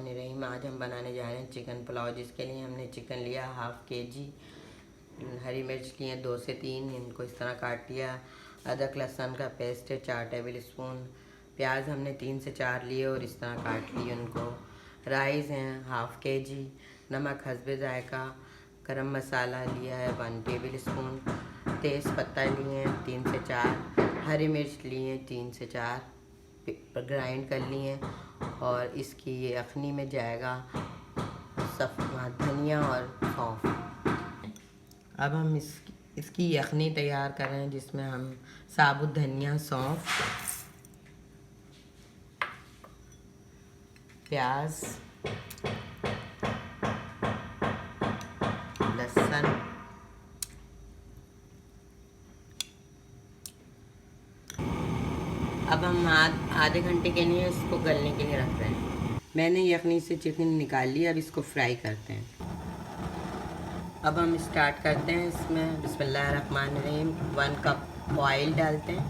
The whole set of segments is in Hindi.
बिस्मिल्लाहिर्रहमानिर्रहीम। आज हम बनाने जा रहे हैं चिकन पुलाव, जिसके लिए हमने चिकन लिया हाफ़ kg, हरी मिर्च लिए 2 से 3, इनको इस तरह काट लिया। अदरक लहसुन का पेस्ट है 4 टेबल स्पून। प्याज हमने 3 से 4 लिए और इस तरह काट लिए उनको। राइस हैं हाफ़ kg, नमक हस्बे जायका, गरम मसाला लिया है 1 टेबल स्पून, तेज़ पत्ता लिए हैं 3 से 4, हरी मिर्च लिए हैं 3 से 4, ग्राइंड कर लिए और इसकी ये यखनी में जाएगा सफ़ेद धनिया और सौंफ। अब हम इसकी यखनी तैयार कर रहे हैं, जिसमें हम साबुत धनिया, सौंफ, प्याज, लहसुन, अब हम आधे घंटे के लिए इसको गलने के लिए रख रहे हैं। मैंने यखनी से चिकन निकाल लिया, अब इसको फ्राई करते हैं। अब हम स्टार्ट करते हैं। इसमें बिस्मिल्लाहिर्रहमानिर्रहीम 1 कप ऑयल डालते हैं।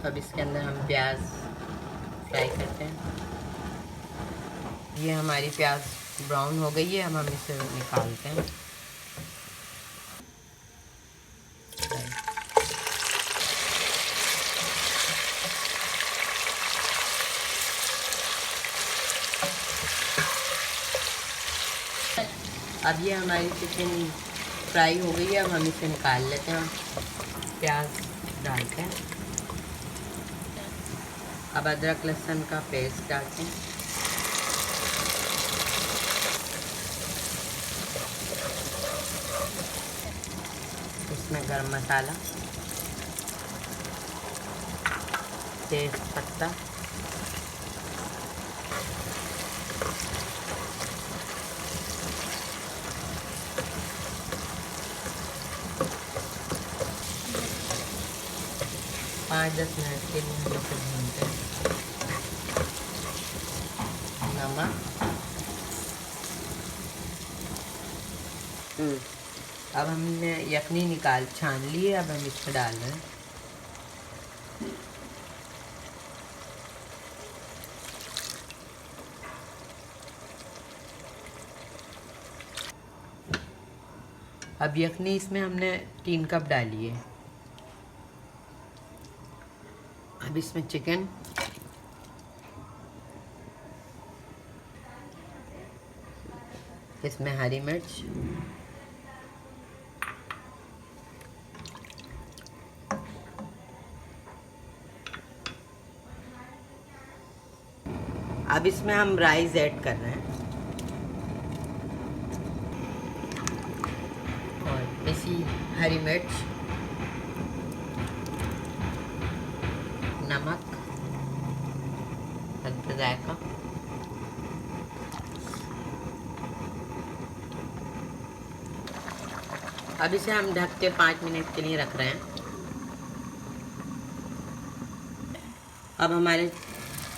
अब इसके अंदर हम प्याज फ्राई करते हैं। ये हमारी प्याज ब्राउन हो गई है, अब हम इसे निकालते हैं। अब ये हमारी चिकन फ्राई हो गई है, अब हम इसे निकाल लेते हैं। प्याज डालते हैं। अब अदरक लहसुन का पेस्ट डालते हैं। इसमें गरम मसाला, तेज पत्ता, पाँच 10 मिनट के लिए हम इसे भूनते हैं। नमक, अब हमने यखनी छान ली है, अब हम इसमें डाल रहे हैं। अब यखनी इसमें हमने 3 कप डाली है। अब इसमें चिकन, इसमें हरी मिर्च, अब इसमें हम राइस ऐड कर रहे हैं और इसी हरी मिर्च, नमक, हल्का जायका, अब इसे हम ढक के 5 मिनट के लिए रख रहे हैं। अब हमारे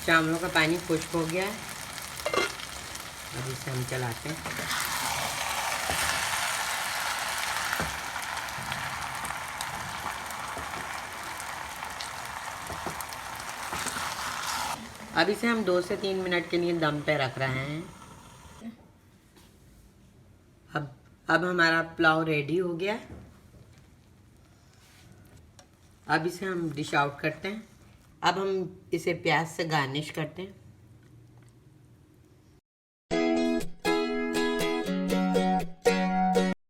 चावलों का पानी खुश्क हो गया है, अब इसे हम चलाते हैं। अब इसे हम 2 से 3 मिनट के लिए दम पे रख रहे हैं। अब हमारा पुलाव रेडी हो गया है। अब इसे हम डिश आउट करते हैं। अब हम इसे प्याज से गार्निश करते हैं।